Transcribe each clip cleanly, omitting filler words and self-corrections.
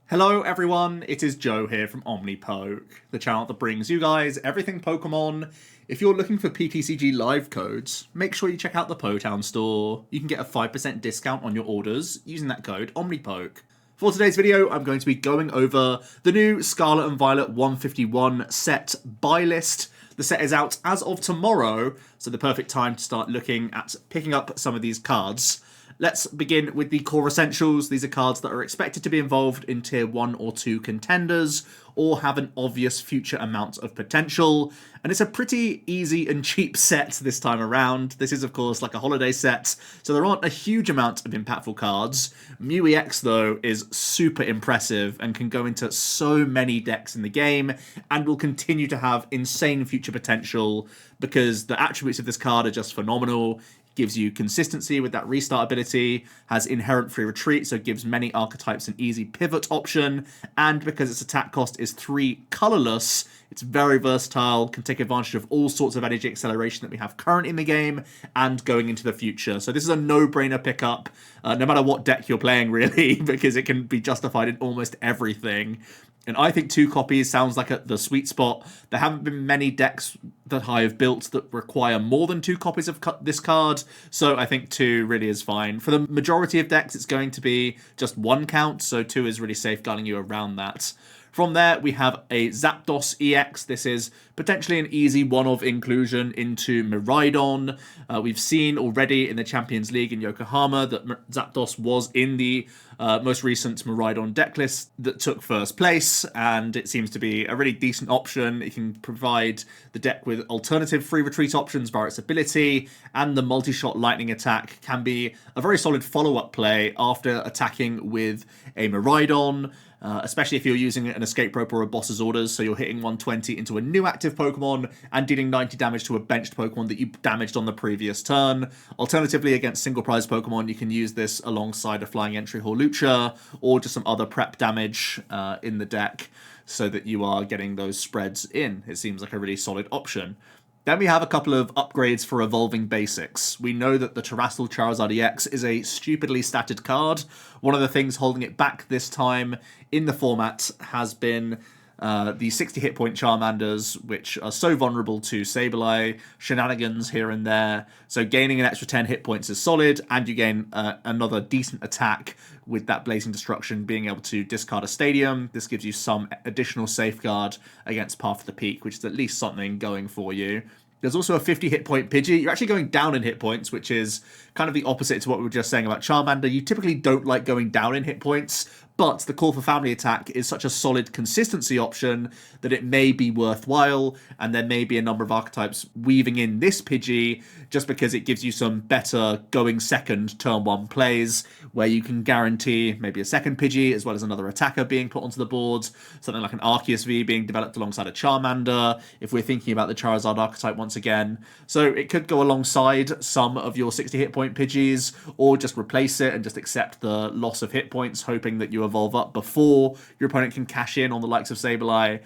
Hello everyone, it is Joe here from OmniPoke, the channel that brings you guys everything Pokemon. If you're looking for PTCG live codes, make sure you check out the Potown store. You can get a 5% discount on your orders using that code OmniPoke. For today's video, I'm going to be going over the new Scarlet and Violet 151 set buy list. The set is out as of tomorrow, so the perfect time to start looking at picking up some of these cards. Let's begin with the core essentials. These are cards that are expected to be involved in tier 1 or 2 contenders, or have an obvious future amount of potential. And it's a pretty easy and cheap set this time around. This is, of course, like a holiday set, so there aren't a huge amount of impactful cards. Mew EX, though, is super impressive and can go into so many decks in the game, and will continue to have insane future potential because the attributes of this card are just phenomenal. Gives you consistency with that restart ability, has inherent free retreat, so it gives many archetypes an easy pivot option, and because its attack cost is 3 colorless, it's very versatile, can take advantage of all sorts of energy acceleration that we have current in the game, and going into the future. So this is a no-brainer pickup, no matter what deck you're playing, really, because it can be justified in almost everything. And I think 2 copies sounds like the sweet spot. There haven't been many decks that I have built that require more than 2 copies of this card, so I think 2 really is fine. For the majority of decks, it's going to be just 1 count, so 2 is really safeguarding you around that. From there, we have a Zapdos EX. This is potentially an easy one-of inclusion into Miraidon. We've seen already in the Champions League in Yokohama that Zapdos was in the most recent Miraidon decklist that took first place, and it seems to be a really decent option. It can provide the deck with alternative free retreat options via its ability, and the multi-shot lightning attack can be a very solid follow-up play after attacking with a Miraidon. Especially if you're using an escape rope or a boss's orders, so you're hitting 120 into a new active Pokemon and dealing 90 damage to a benched Pokemon that you damaged on the previous turn. Alternatively, against single prize Pokemon, you can use this alongside a Flying Entry Hawlucha or just some other prep damage in the deck so that you are getting those spreads in. It seems like a really solid option. Then we have a couple of upgrades for evolving basics. We know that the Terrestrial Charizard EX is a stupidly statted card. One of the things holding it back this time in the format has been the 60 hit point Charmanders, which are so vulnerable to Sableye shenanigans here and there. So gaining an extra 10 hit points is solid, and you gain another decent attack with that Blazing Destruction being able to discard a stadium. This gives you some additional safeguard against Path to the Peak, which is at least something going for you. There's also a 50 hit point Pidgey. You're actually going down in hit points, which is kind of the opposite to what we were just saying about Charmander. You typically don't like going down in hit points, but the Call for Family attack is such a solid consistency option that it may be worthwhile, and there may be a number of archetypes weaving in this Pidgey just because it gives you some better going second turn 1 plays where you can guarantee maybe a second Pidgey as well as another attacker being put onto the board, something like an Arceus V being developed alongside a Charmander, if we're thinking about the Charizard archetype once again. So it could go alongside some of your 60 hit point Pidgeys, or just replace it and just accept the loss of hit points, hoping that you evolve up before your opponent can cash in on the likes of Sableye.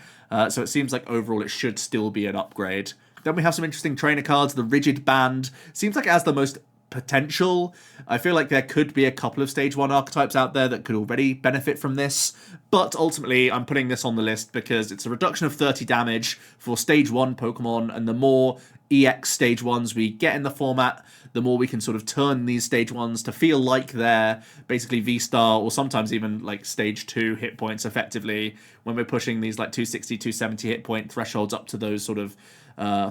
So it seems like overall it should still be an upgrade. Then we have some interesting trainer cards. The Rigid Band seems like it has the most potential. I feel like there could be a couple of stage 1 archetypes out there that could already benefit from this, but ultimately I'm putting this on the list because it's a reduction of 30 damage for stage 1 Pokemon, and the more EX stage 1s we get in the format, the more we can sort of turn these stage 1s to feel like they're basically V-Star, or sometimes even like stage 2 hit points effectively, when we're pushing these like 260, 270 hit point thresholds up to those sort of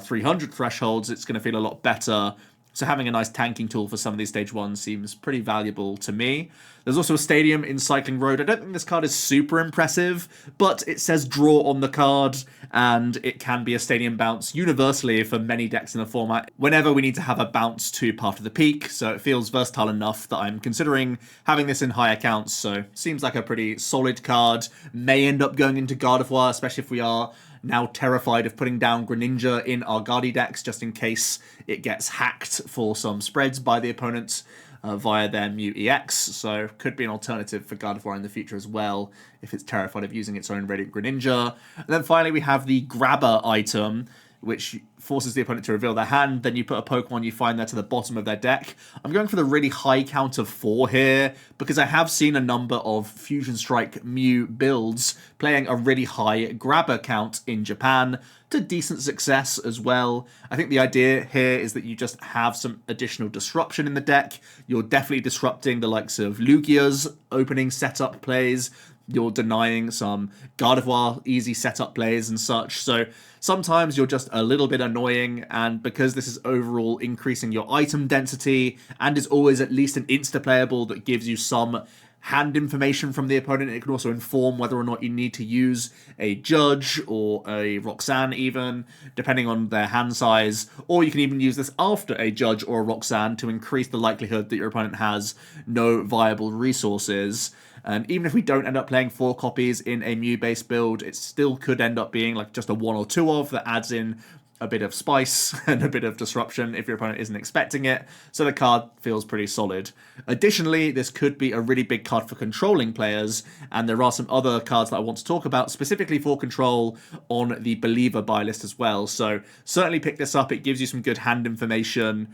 300 thresholds. It's going to feel a lot better. So having a nice tanking tool for some of these stage 1s seems pretty valuable to me. There's also a Stadium in Cycling Road. I don't think this card is super impressive, but it says draw on the card, and it can be a Stadium bounce universally for many decks in the format whenever we need to have a bounce to Path to the Peak, so it feels versatile enough that I'm considering having this in high accounts, so seems like a pretty solid card. May end up going into Gardevoir, especially if we are now terrified of putting down Greninja in our Guardi decks, just in case it gets hacked for some spreads by the opponent via their Mew EX, so could be an alternative for Gardevoir in the future as well, if it's terrified of using its own Radiant Greninja. And then finally we have the Grabber item. which forces the opponent to reveal their hand. Then you put a Pokemon you find there to the bottom of their deck. I'm going for the really high count of 4 here, because I have seen a number of Fusion Strike Mew builds playing a really high grabber count in Japan, to decent success as well. I think the idea here is that you just have some additional disruption in the deck. You're definitely disrupting the likes of Lugia's opening setup plays. You're denying some Gardevoir easy setup plays and such. So sometimes you're just a little bit annoying, and because this is overall increasing your item density and is always at least an insta-playable that gives you some hand information from the opponent, it can also inform whether or not you need to use a Judge or a Roxanne even, depending on their hand size, or you can even use this after a Judge or a Roxanne to increase the likelihood that your opponent has no viable resources. And even if we don't end up playing 4 copies in a Mew-based build, it still could end up being like just a 1 or 2 of that adds in a bit of spice and a bit of disruption if your opponent isn't expecting it, so the card feels pretty solid. Additionally, this could be a really big card for controlling players, and there are some other cards that I want to talk about specifically for control on the Believer buy list as well, so certainly pick this up. It gives you some good hand information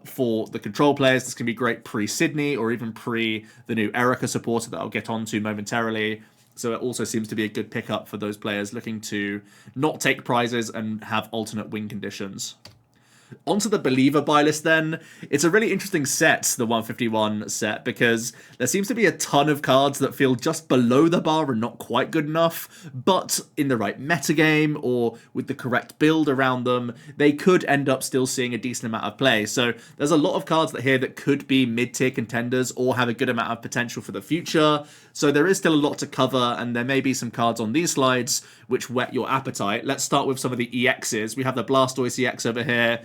for the control players. This can be great pre-Sydney or even pre the new Erica supporter that I'll get onto momentarily. So it also seems to be a good pickup for those players looking to not take prizes and have alternate win conditions. Onto the Believer buy list then. It's a really interesting set, the 151 set, because there seems to be a ton of cards that feel just below the bar and not quite good enough, but in the right metagame or with the correct build around them, they could end up still seeing a decent amount of play. So there's a lot of cards here that could be mid-tier contenders or have a good amount of potential for the future. So there is still a lot to cover, and there may be some cards on these slides which whet your appetite. Let's start with some of the EXs. We have the Blastoise EX over here.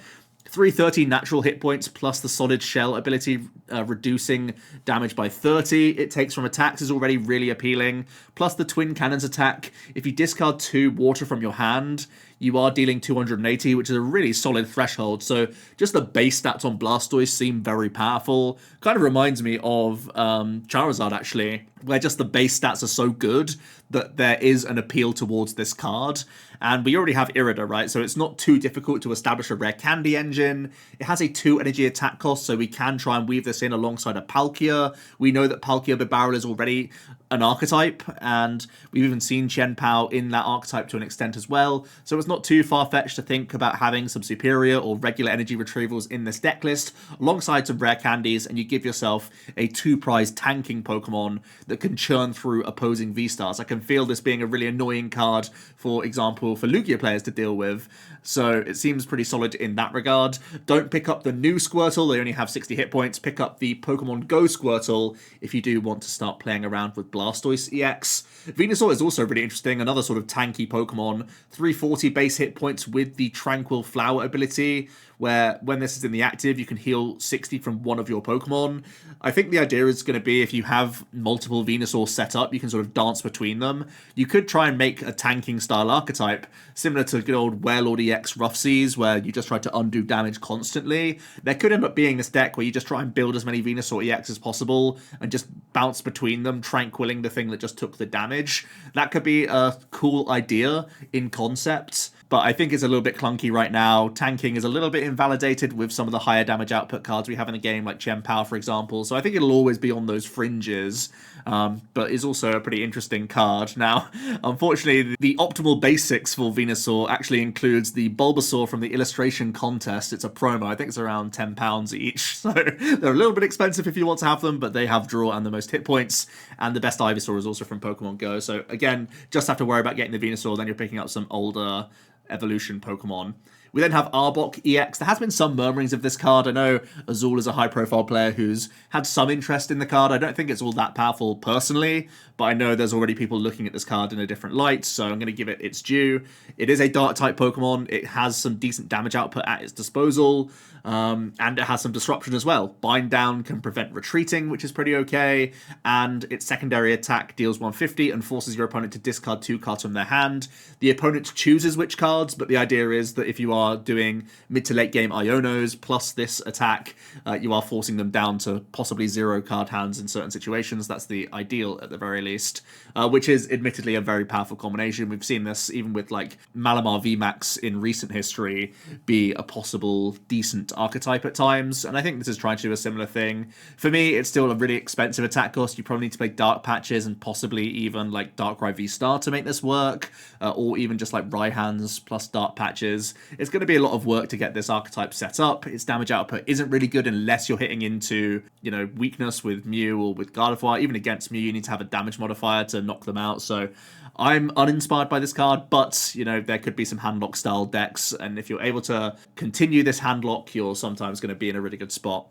330 natural hit points plus the Solid Shell ability, reducing damage by 30 it takes from attacks is already really appealing. Plus the Twin Cannons attack. If you discard 2 water from your hand, you are dealing 280, which is a really solid threshold. So just the base stats on Blastoise seem very powerful. Kind of reminds me of Charizard, actually, where just the base stats are so good that there is an appeal towards this card. And we already have Irida, right? So it's not too difficult to establish a rare candy engine. It has a 2 energy attack cost, so we can try and weave this in alongside a Palkia. We know that Palkia Bibarel is already an archetype, and we've even seen Chen Pao in that archetype to an extent as well. So it's not too far-fetched to think about having some superior or regular energy retrievals in this deck list, alongside some rare candies, and you give yourself a 2-prize tanking Pokemon that can churn through opposing V-Stars. I can feel this being a really annoying card, for example, for Lugia players to deal with. So it seems pretty solid in that regard. Don't pick up the new Squirtle, they only have 60 hit points. Pick up the Pokemon Go Squirtle if you do want to start playing around with Blastoise EX. Venusaur is also really interesting, another sort of tanky Pokemon. 340 base hit points with the Tranquil Flower ability, where when this is in the active, you can heal 60 from one of your Pokemon. I think the idea is going to be if you have multiple Venusaur set up, you can sort of dance between them. You could try and make a tanking style archetype, similar to good old Werelord EX Rough Seas, where you just try to undo damage constantly. There could end up being this deck where you just try and build as many Venusaur EX as possible and just bounce between them, tranquilling the thing that just took the damage. That could be a cool idea in concept, but I think it's a little bit clunky right now. Tanking is a little bit invalidated with some of the higher damage output cards we have in the game, like Chen Pao, for example, so I think it'll always be on those fringes, but is also a pretty interesting card. Now, unfortunately, the optimal basics for Venusaur actually includes the Bulbasaur from the illustration contest. It's a promo. I think it's around £10 each, so they're a little bit expensive if you want to have them, but they have draw and the most hit points, and the best Ivysaur is also from Pokemon Go. So again, just have to worry about getting the Venusaur, then you're picking up some older evolution Pokemon. We then have Arbok EX. There has been some murmurings of this card. I know Azul is a high-profile player who's had some interest in the card. I don't think it's all that powerful personally, but I know there's already people looking at this card in a different light, so I'm going to give it its due. It is a Dark-type Pokemon. It has some decent damage output at its disposal, and it has some disruption as well. Bind Down can prevent retreating, which is pretty okay, and its secondary attack deals 150 and forces your opponent to discard 2 cards from their hand. The opponent chooses which cards, but the idea is that if you are are doing mid to late game Ionos plus this attack, you are forcing them down to possibly 0 card hands in certain situations. That's the ideal at the very least, which is admittedly a very powerful combination. We've seen this even with like Malamar VMAX in recent history be a possible decent archetype at times, and I think this is trying to do a similar thing. For me, it's still a really expensive attack cost. You probably need to play Dark Patches and possibly even like Darkrai V-Star to make this work, or even just like Raihan's plus Dark Patches. It's going to be a lot of work to get this archetype set up. Its damage output isn't really good unless you're hitting into, you know, weakness with Mew or with Gardevoir. Even against Mew, you need to have a damage modifier to knock them out. So I'm uninspired by this card, but, you know, there could be some handlock style decks, and if you're able to continue this handlock, you're sometimes going to be in a really good spot.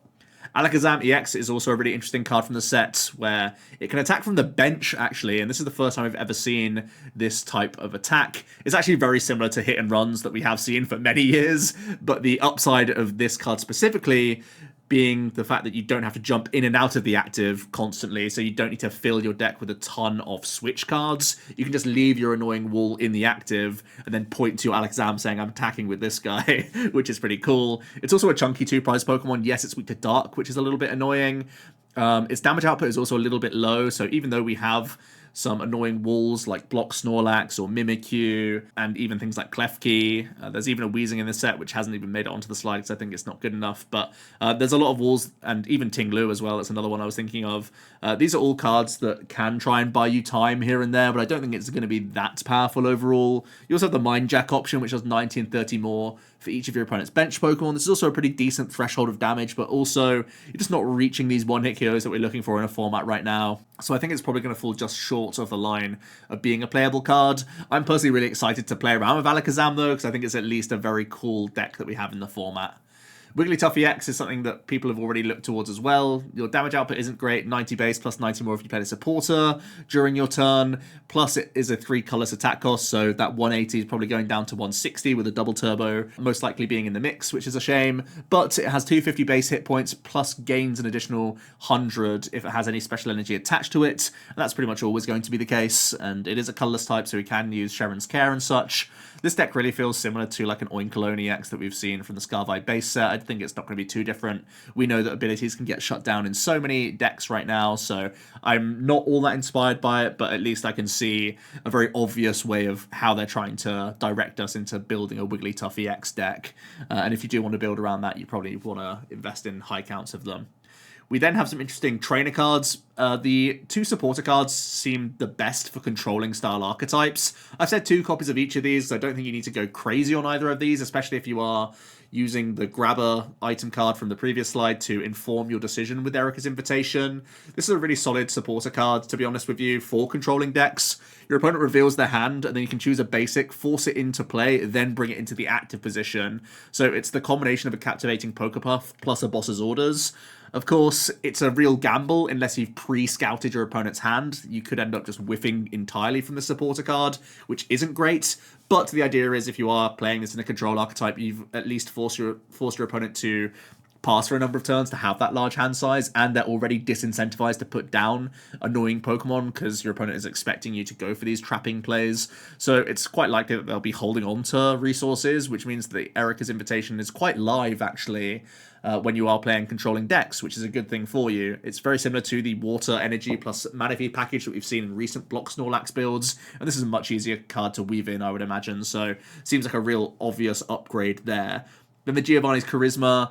Alakazam EX is also a really interesting card from the set, where it can attack from the bench, actually, and this is the first time we've ever seen this type of attack. It's actually very similar to hit and runs that we have seen for many years, but the upside of this card specifically being the fact that you don't have to jump in and out of the active constantly, so you don't need to fill your deck with a ton of switch cards. You can just leave your annoying wall in the active and then point to your Alakazam saying, I'm attacking with this guy, which is pretty cool. It's also a chunky 2-prize Pokemon. Yes, it's weak to Dark, which is a little bit annoying. Its damage output is also a little bit low, so even though we have some annoying walls like Block Snorlax or Mimikyu, and even things like Klefki. There's even a Weezing in the set, which hasn't even made it onto the slide because I think it's not good enough. But there's a lot of walls, and even Tinglu as well. That's another one I was thinking of. These are all cards that can try and buy you time here and there, but I don't think it's going to be that powerful overall. You also have the Mind Jack option, which does 90 and 30 more for each of your opponent's bench Pokemon. This is also a pretty decent threshold of damage, but also you're just not reaching these one-hit KOs that we're looking for in a format right now. So I think it's probably going to fall just short of the line of being a playable card. I'm personally really excited to play around with Alakazam, though, because I think it's at least a very cool deck that we have in the format. Wigglytuff EX is something that people have already looked towards as well. Your damage output isn't great, 90 base plus 90 more if you play the supporter during your turn. Plus it is a 3 colorless attack cost, so that 180 is probably going down to 160 with a double turbo, most likely being in the mix, which is a shame. But it has 250 base hit points plus gains an additional 100 if it has any special energy attached to it. And that's pretty much always going to be the case, and it is a colorless type, so we can use Sharon's Care and such. This deck really feels similar to like an Oinkologne EX that we've seen from the Scarlet base set. I think it's not going to be too different. We know that abilities can get shut down in so many decks right now, so I'm not all that inspired by it, but at least I can see a very obvious way of how they're trying to direct us into building a Wigglytuff EX deck. And if you do want to build around that, you probably want to invest in high counts of them. We then have some interesting trainer cards. The 2 supporter cards seem the best for controlling style archetypes. I've said 2 copies of each of these, so I don't think you need to go crazy on either of these, especially if you are using the grabber item card from the previous slide to inform your decision with Erica's Invitation. This is a really solid supporter card, to be honest with you, for controlling decks. Your opponent reveals their hand, and then you can choose a basic, force it into play, then bring it into the active position. So it's the combination of a captivating Pokepuff plus a boss's orders. Of course, it's a real gamble unless you've pre-scouted your opponent's hand. You could end up just whiffing entirely from the supporter card, which isn't great. But the idea is if you are playing this in a control archetype, you've at least forced your opponent to pass for a number of turns to have that large hand size, and they're already disincentivized to put down annoying Pokemon because your opponent is expecting you to go for these trapping plays. So it's quite likely that they'll be holding on to resources, which means that Erica's Invitation is quite live, actually, when you are playing controlling decks, which is a good thing for you. It's very similar to the Water Energy plus Manaphy package that we've seen in recent Block Snorlax builds, and this is a much easier card to weave in, I would imagine, so seems like a real obvious upgrade there. Then the Giovanni's Charisma.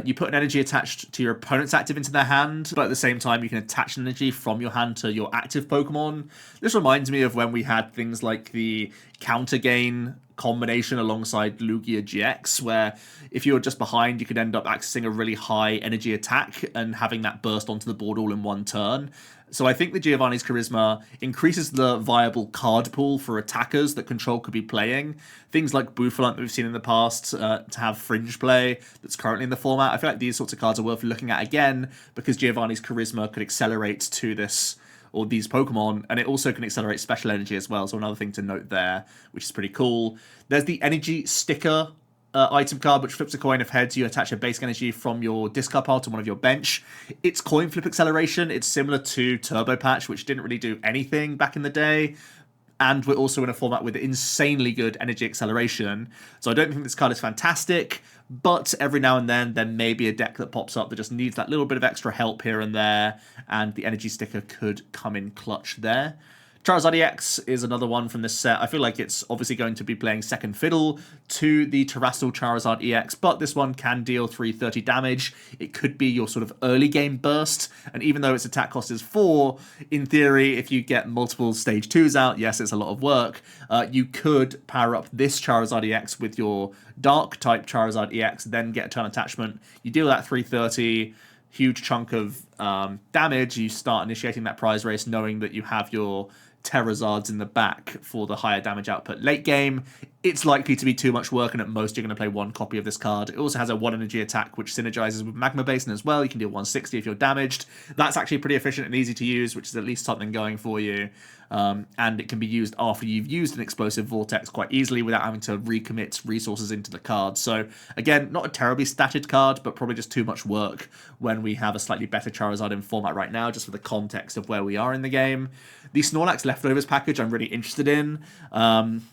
You put an energy attached to your opponent's active into their hand, but at the same time you can attach an energy from your hand to your active Pokemon. This reminds me of when we had things like the counter gain combination alongside Lugia GX, where if you were just behind, you could end up accessing a really high energy attack and having that burst onto the board all in one turn. So I think the Giovanni's Charisma increases the viable card pool for attackers that Control could be playing. Things like Bouffalant that we've seen in the past to have Fringe play that's currently in the format. I feel like these sorts of cards are worth looking at again because Giovanni's Charisma could accelerate to this or these Pokemon, and it also can accelerate special energy as well, so another thing to note there, which is pretty cool. There's the Energy Sticker item card, which flips a coin. If heads, you attach a basic energy from your discard pile to one of your bench. It's coin flip acceleration. It's similar to Turbo Patch, which didn't really do anything back in the day. and we're also in a format with insanely good energy acceleration. So I don't think this card is fantastic, but every now and then there may be a deck that pops up that just needs that little bit of extra help here and there, and the energy sticker could come in clutch there. Charizard EX is another one from this set. I feel like it's obviously going to be playing second fiddle to the Terrestrial Charizard EX, but this one can deal 330 damage. It could be your sort of early game burst, and even though its attack cost is 4, in theory, if you get multiple stage 2s out, yes, it's a lot of work, you could power up this Charizard EX with your Dark-type Charizard EX, then get a turn attachment. You deal that 330, huge chunk of damage, you start initiating that prize race knowing that you have your Terrazards in the back for the higher damage output late game. It's likely to be too much work, and at most you're going to play one copy of this card. It also has a 1 energy attack, which synergizes with Magma Basin as well. You can deal 160 if you're damaged. That's actually pretty efficient and easy to use, which is at least something going for you. And it can be used after you've used an Explosive Vortex quite easily without having to recommit resources into the card. So, again, not a terribly statted card, but probably just too much work when we have a slightly better Charizard in format right now, just for the context of where we are in the game. The Snorlax Leftovers package I'm really interested in.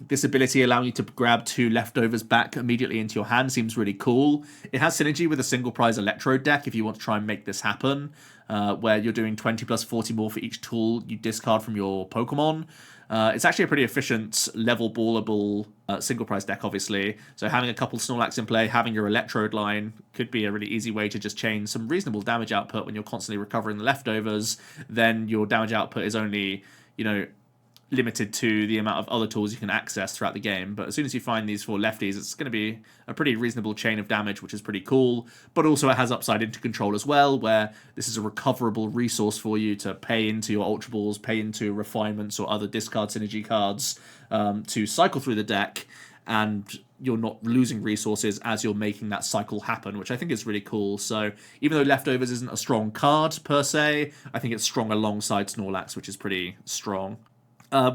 This ability allowing you to grab 2 Leftovers back immediately into your hand seems really cool. It has synergy with a single prize Electrode deck if you want to try and make this happen, where you're doing 20 plus 40 more for each tool you discard from your Pokemon. It's actually a pretty efficient level ballable single prize deck, obviously. So having a couple Snorlax in play, having your Electrode line could be a really easy way to just chain some reasonable damage output when you're constantly recovering the leftovers. Then your damage output is only, limited to the amount of other tools you can access throughout the game. But as soon as you find these 4 lefties, it's going to be a pretty reasonable chain of damage, which is pretty cool. But also it has upside into control as well, where this is a recoverable resource for you to pay into your Ultra Balls, pay into refinements or other discard synergy cards to cycle through the deck, and you're not losing resources as you're making that cycle happen, which I think is really cool. So even though Leftovers isn't a strong card per se, I think it's strong alongside Snorlax, which is pretty strong.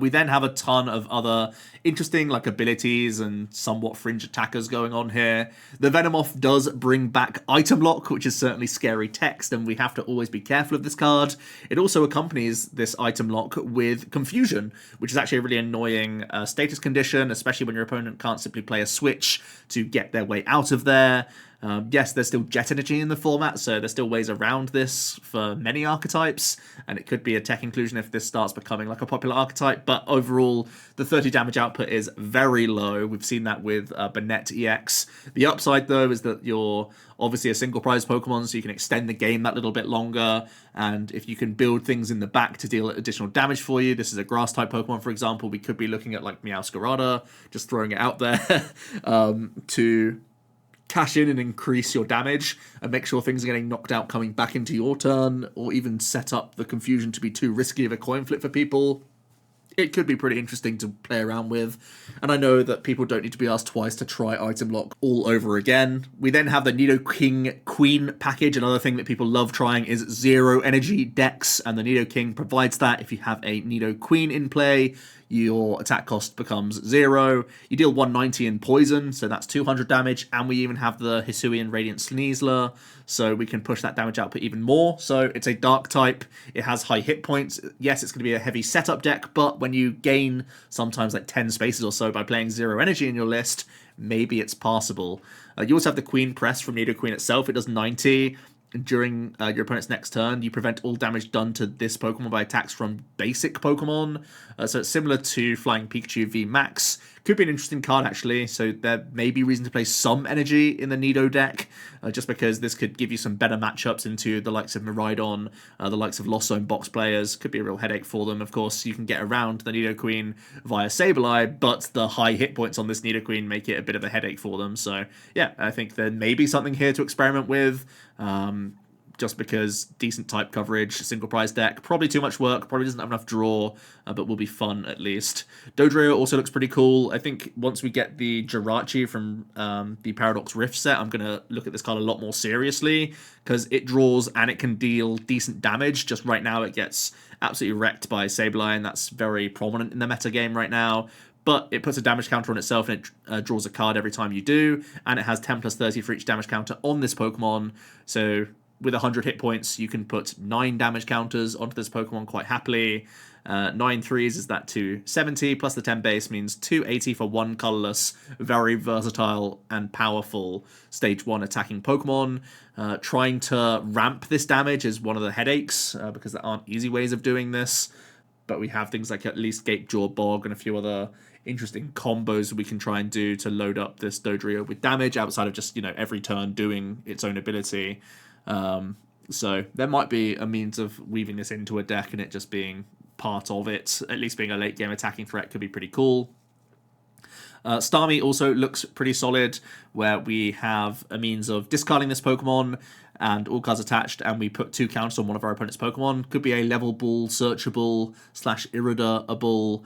We then have a ton of other interesting abilities and somewhat fringe attackers going on here. The Venomoth does bring back Item Lock, which is certainly scary text, and we have to always be careful of this card. It also accompanies this Item Lock with Confusion, which is actually a really annoying status condition, especially when your opponent can't simply play a switch to get their way out of there. Yes, there's still Jet Energy in the format, so there's still ways around this for many archetypes, and it could be a tech inclusion if this starts becoming a popular archetype, but overall, the 30 damage output is very low. We've seen that with Banette EX. The upside, though, is that you're obviously a single prize Pokemon, so you can extend the game that little bit longer, and if you can build things in the back to deal additional damage for you, this is a Grass-type Pokemon, for example, we could be looking at Meowscarada, just throwing it out there, to cash in and increase your damage and make sure things are getting knocked out coming back into your turn, or even set up the Confusion to be too risky of a coin flip for people. It could be pretty interesting to play around with, and I know that people don't need to be asked twice to try Item Lock all over again. We then have the Nidoking Queen package. Another thing that people love trying is 0 energy decks, and the Nidoking provides that. If you have a Nidoqueen in play, your attack cost becomes 0. You deal 190 in poison, so that's 200 damage, and we even have the Hisuian Radiant Sneasler, so we can push that damage output even more. So it's a dark type, it has high hit points. Yes, it's going to be a heavy setup deck, but when you gain sometimes 10 spaces or so by playing 0 energy in your list, maybe it's passable. You also have the Queen Press from Nidoqueen itself. It does 90. During your opponent's next turn, you prevent all damage done to this Pokemon by attacks from basic Pokemon. So it's similar to Flying Pikachu V Max. Could be an interesting card, actually. So there may be reason to play some energy in the Nido deck, just because this could give you some better matchups into the likes of Miraidon, the likes of Lost Zone box players. Could be a real headache for them. Of course, you can get around the Nidoqueen via Sableye, but the high hit points on this Nidoqueen make it a bit of a headache for them. So yeah, I think there may be something here to experiment with. Just because decent type coverage, single prize deck, probably too much work, probably doesn't have enough draw, but will be fun at least. Dodrio also looks pretty cool. I think once we get the Jirachi from the Paradox Rift set, I'm going to look at this card a lot more seriously, because it draws and it can deal decent damage. Just right now it gets absolutely wrecked by Sableye, and that's very prominent in the meta game right now. But it puts a damage counter on itself, and it draws a card every time you do, and it has 10 plus 30 for each damage counter on this Pokemon, so with 100 hit points, you can put 9 damage counters onto this Pokemon quite happily. 9 threes is that 270, plus the 10 base means 280 for one colorless, very versatile and powerful stage 1 attacking Pokemon. Trying to ramp this damage is one of the headaches, because there aren't easy ways of doing this. But we have things like at least Gape Jaw Bog and a few other interesting combos we can try and do to load up this Dodrio with damage outside of just, every turn doing its own ability. So there might be a means of weaving this into a deck and it just being part of it. At least being a late game attacking threat could be pretty cool. Starmie also looks pretty solid, where we have a means of discarding this Pokemon and all cards attached, and we put 2 counters on one of our opponent's Pokemon. Could be a levelable, searchable, /irritable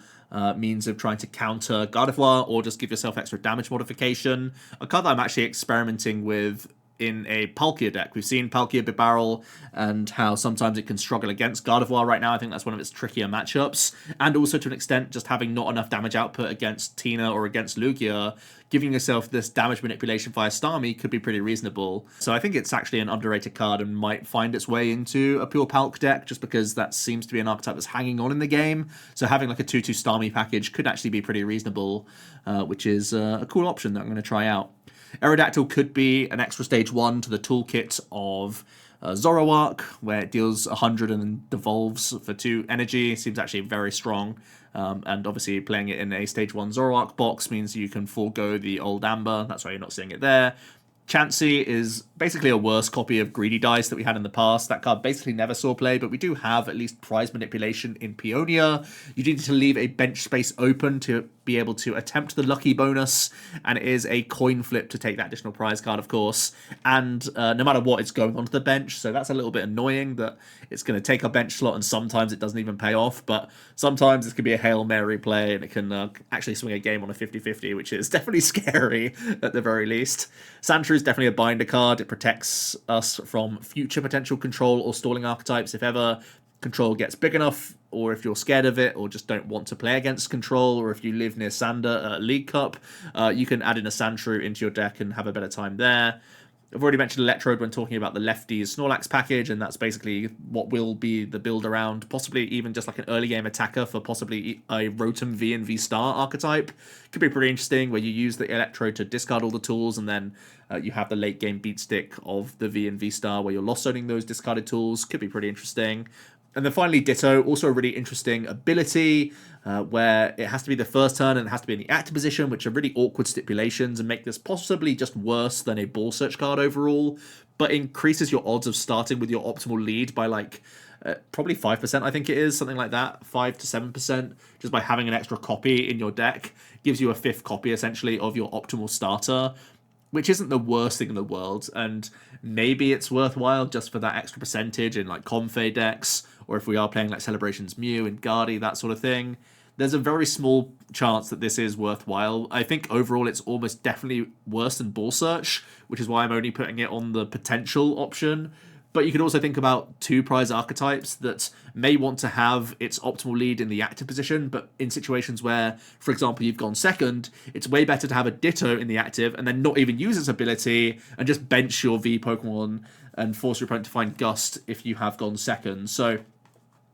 means of trying to counter Gardevoir, or just give yourself extra damage modification. A card that I'm actually experimenting with in a Palkia deck. We've seen Palkia Bibarel and how sometimes it can struggle against Gardevoir right now. I think that's one of its trickier matchups. And also to an extent, just having not enough damage output against Tina or against Lugia, giving yourself this damage manipulation via Starmie could be pretty reasonable. So I think it's actually an underrated card and might find its way into a pure Palk deck, just because that seems to be an archetype that's hanging on in the game. So having like a 2/2 Starmie package could actually be pretty reasonable, which is a cool option that I'm going to try out. Aerodactyl could be an extra stage 1 to the toolkit of Zoroark, where it deals 100 and then devolves for 2 energy. Seems actually very strong. And obviously playing it in a stage 1 Zoroark box means you can forego the old Amber. That's why you're not seeing it there. Chansey is basically a worse copy of Greedy Dice that we had in the past. That card basically never saw play, but we do have at least prize manipulation in Peonia. You need to leave a bench space open to be able to attempt the lucky bonus, and it is a coin flip to take that additional prize card, of course. And no matter what, it's going onto the bench, so that's a little bit annoying that it's going to take a bench slot, and sometimes it doesn't even pay off, but sometimes this could be a Hail Mary play, and it can actually swing a game on a 50-50, which is definitely scary at the very least. Sandshrew is definitely a binder card. It protects us from future potential control or stalling archetypes if ever control gets big enough, or if you're scared of it, or just don't want to play against control, or if you live near Sander at League Cup, you can add in a Sandshrew into your deck and have a better time there. I've already mentioned Electrode when talking about the Lefties Snorlax package, and that's basically what will be the build around, possibly even just like an early game attacker for possibly a Rotom V and V Star archetype. Could be pretty interesting, where you use the Electrode to discard all the tools, and then you have the late game beat stick of the V and V Star where you're lost zoning those discarded tools. Could be pretty interesting. And then finally, Ditto, also a really interesting ability, where it has to be the first turn and it has to be in the active position, which are really awkward stipulations and make this possibly just worse than a ball search card overall, but increases your odds of starting with your optimal lead by like probably 5%, I think it is, something like that, 5 to 7%, just by having an extra copy in your deck. Gives you a 5th copy, essentially, of your optimal starter, which isn't the worst thing in the world, and maybe it's worthwhile just for that extra percentage in like Comfey decks, or if we are playing like Celebrations Mew and Guardy, that sort of thing. There's a very small chance that this is worthwhile. I think overall it's almost definitely worse than Ball Search, which is why I'm only putting it on the potential option. But you could also think about 2 prize archetypes that may want to have its optimal lead in the active position, but in situations where, for example, you've gone second, it's way better to have a Ditto in the active and then not even use its ability and just bench your V Pokemon and force your opponent to find Gust if you have gone second. So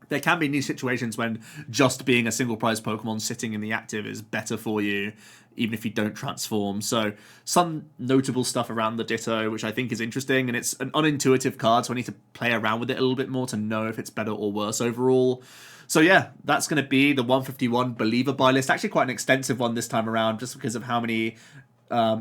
there can be these situations when just being a single prize Pokemon sitting in the active is better for you, even if you don't transform. So some notable stuff around the Ditto, which I think is interesting, and it's an unintuitive card, so I need to play around with it a little bit more to know if it's better or worse overall. So yeah, that's going to be the 151 Believer buy list. Actually quite an extensive one this time around, just because of how many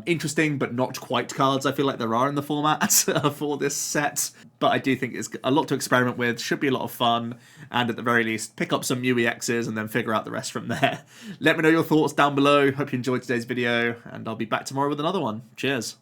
interesting but not quite cards I feel like there are in the format for this set. But I do think it's a lot to experiment with, should be a lot of fun, and at the very least pick up some new EXs and then figure out the rest from there. Let me know your thoughts down below. Hope you enjoyed today's video, and I'll be back tomorrow with another one. Cheers.